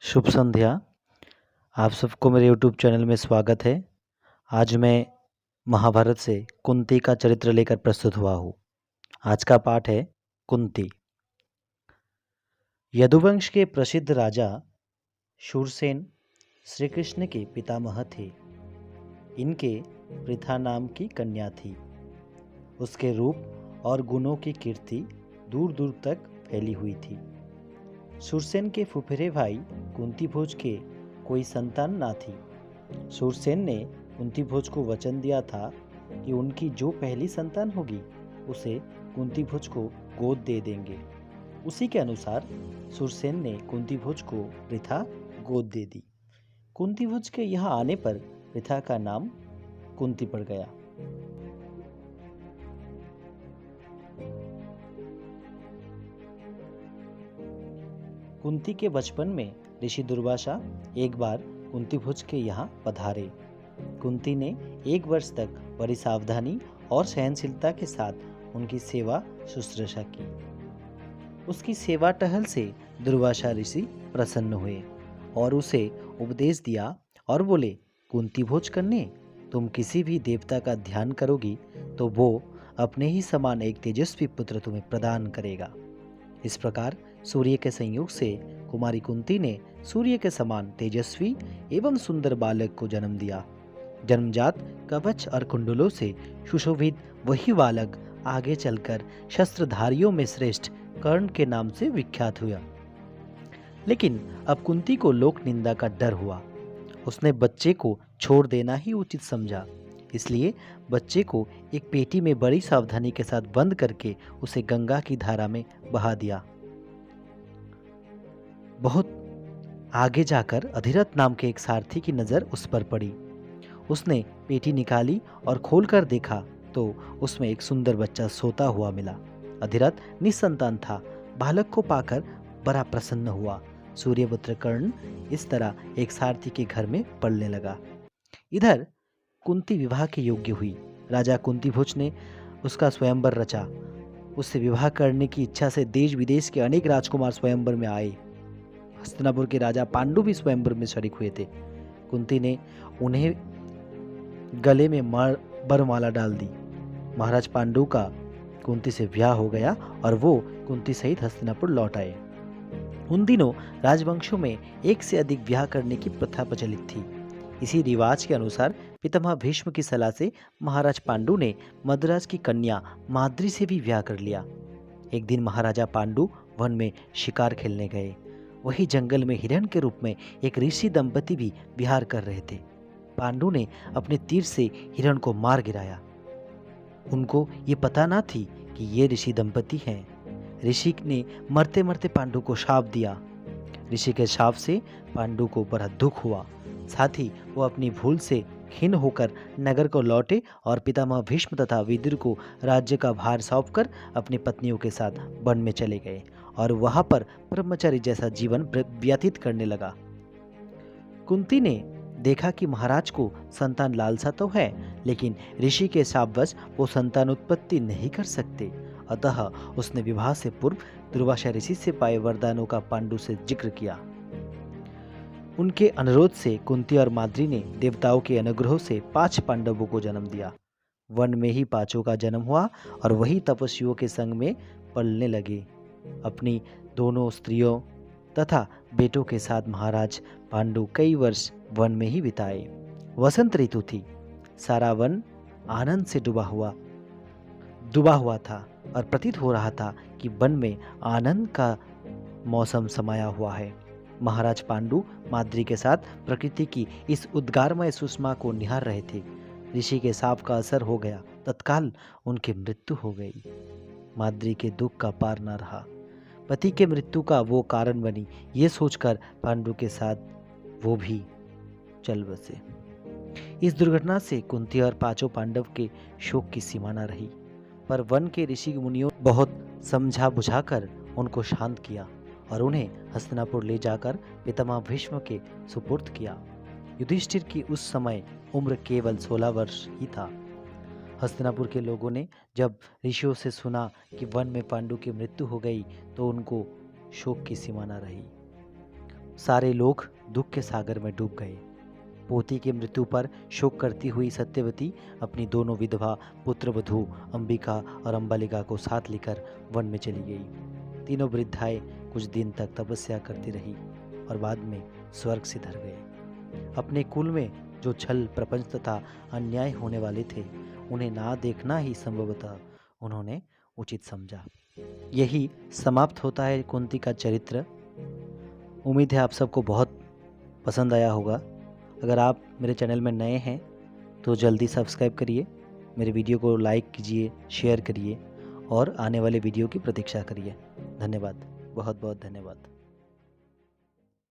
शुभ संध्या। आप सबको मेरे यूट्यूब चैनल में स्वागत है। आज मैं महाभारत से कुंती का चरित्र लेकर प्रस्तुत हुआ हूँ। आज का पाठ है कुंती। यदुवंश के प्रसिद्ध राजा शूरसेन श्री कृष्ण के पितामह थे। इनके पृथा नाम की कन्या थी। उसके रूप और गुणों की कीर्ति दूर दूर तक फैली हुई थी। शूरसेन के फुफेरे भाई कुंतीभोज के कोई संतान ना थी। शूरसेन ने कुंतीभोज को वचन दिया था कि उनकी जो पहली संतान होगी उसे कुंतीभोज को गोद दे देंगे। उसी के अनुसार शूरसेन ने कुंतीभोज को पृथा गोद दे दी। कुंतीभोज के यहाँ आने पर पृथा का नाम कुंती पड़ गया। कुंती के बचपन में ऋषि दुर्वासा एक बार कुंतीभोज के यहाँ पधारे। कुंती ने 1 वर्ष तक बड़ी सावधानी और सहनशीलता के साथ उनकी सेवा शुश्रूषा की। उसकी सेवा टहल से दुर्वासा ऋषि प्रसन्न हुए और उसे उपदेश दिया और बोले, कुंतीभोज कन्या, तुम किसी भी देवता का ध्यान करोगी तो वो अपने ही समान एक तेजस्वी पुत्र तुम्हें प्रदान करेगा। इस प्रकार सूर्य के संयोग से कुमारी कुंती ने सूर्य के समान तेजस्वी एवं सुंदर बालक को जन्म दिया। जन्मजात कवच और कुंडलों से सुशोभित वही बालक आगे चलकर शस्त्रधारियों में श्रेष्ठ कर्ण के नाम से विख्यात हुआ। लेकिन अब कुंती को लोक निंदा का डर हुआ। उसने बच्चे को छोड़ देना ही उचित समझा। इसलिए बच्चे को एक पेटी में बड़ी सावधानी के साथ बंद करके उसे गंगा की धारा में बहा दिया। बहुत आगे जाकर अधिरथ नाम के एक सारथी की नजर उस पर पड़ी। उसने पेटी निकाली और खोलकर देखा तो उसमें एक सुंदर बच्चा सोता हुआ मिला। अधिरथ निसंतान था। बालक को पाकर बड़ा प्रसन्न हुआ। सूर्यपुत्र कर्ण इस तरह एक सारथी के घर में पलने लगा। इधर कुंती विवाह के योग्य हुई। राजा कुंतीभोज ने उसका स्वयंवर रचा। उससे विवाह करने की इच्छा से देश विदेश के अनेक राजकुमार स्वयंवर में आए। हस्तिनापुर के राजा पांडु भी स्वयंवर में शरीक हुए थे। कुंती ने उन्हें गले में वरमाला डाल दी। महाराज पांडु का कुंती से ब्याह हो गया और वो कुंती सहित हस्तिनापुर लौट आए। उन दिनों राजवंशों में एक से अधिक ब्याह करने की प्रथा प्रचलित थी। इसी रिवाज के अनुसार पितामह भीष्म की सलाह से महाराज पांडु ने मद्रास की कन्या माद्री से भी ब्याह कर लिया। एक दिन महाराजा पांडु वन में शिकार खेलने गए। वही जंगल में हिरण के रूप में एक ऋषि दंपति भी विहार कर रहे थे। पांडु ने अपने तीर से हिरण को मार गिराया। उनको ये पता ना थी कि ये ऋषि दंपति हैं। ऋषि ने मरते मरते पांडु को शाप दिया। ऋषि के शाप से पांडु को बड़ा दुख हुआ। साथ ही वो अपनी भूल से खिन्न होकर नगर को लौटे और पितामह भीष्म तथा विदुर को राज्य का भार सौंपकर अपनी पत्नियों के साथ वन में चले गए और वहां पर ब्रह्मचारी जैसा जीवन व्यतीत करने लगा। कुंती ने देखा कि महाराज को संतान लालसा तो है, लेकिन ऋषि के शापवश वो संतान उत्पत्ति नहीं कर सकते। अतः उसने विवाह से पूर्व दुर्वासा ऋषि से पाए वरदानों का पांडु से जिक्र किया। उनके अनुरोध से कुंती और माद्री ने देवताओं के अनुग्रह से 5 पांडवों को जन्म दिया। वन में ही 5 का जन्म हुआ और वही तपस्वियों के संग में पलने लगे। अपनी दोनों स्त्रियों तथा बेटों के साथ महाराज पांडु कई वर्ष वन में ही बिताए। वसंत ऋतु थी। सारा वन आनंद से डूबा हुआ था और प्रतीत हो रहा था कि वन में आनंद का मौसम समाया हुआ है। महाराज पांडु माद्री के साथ प्रकृति की इस उद्गारमय सुषमा को निहार रहे थे। ऋषि के शाप का असर हो गया। तत्काल उनकी मृत्यु हो गई। माद्री के दुख का पार न रहा। पति के मृत्यु का वो कारण बनी, ये सोचकर पांडु के साथ वो भी चल बसे। इस दुर्घटना से कुंती और 5 पांडव के शोक की सीमा न रही, पर वन के ऋषि मुनियों बहुत समझा बुझाकर उनको शांत किया और उन्हें हस्तिनापुर ले जाकर पितामह भीष्म के सुपुर्द किया। युधिष्ठिर की उस समय उम्र केवल 16 वर्ष ही था। हस्तिनापुर के लोगों ने जब ऋषियों से सुना कि वन में पांडु की मृत्यु हो गई तो उनको शोक की सीमा न रही। सारे लोग दुख के सागर में डूब गए। पोती की मृत्यु पर शोक करती हुई सत्यवती अपनी दोनों विधवा पुत्र वधू अंबिका और अंबालिका को साथ लेकर वन में चली गई। तीनों वृद्धाएं कुछ दिन तक तपस्या करती रही और बाद में स्वर्ग से धर गए। अपने कुल में जो छल प्रपंच तथा अन्याय होने वाले थे, उन्हें ना देखना ही संभवतः उन्होंने उचित समझा। यही समाप्त होता है कुंती का चरित्र। उम्मीद है आप सबको बहुत पसंद आया होगा। अगर आप मेरे चैनल में नए हैं तो जल्दी सब्सक्राइब करिए, मेरे वीडियो को लाइक कीजिए, शेयर करिए और आने वाले वीडियो की प्रतीक्षा करिए। धन्यवाद, बहुत बहुत धन्यवाद।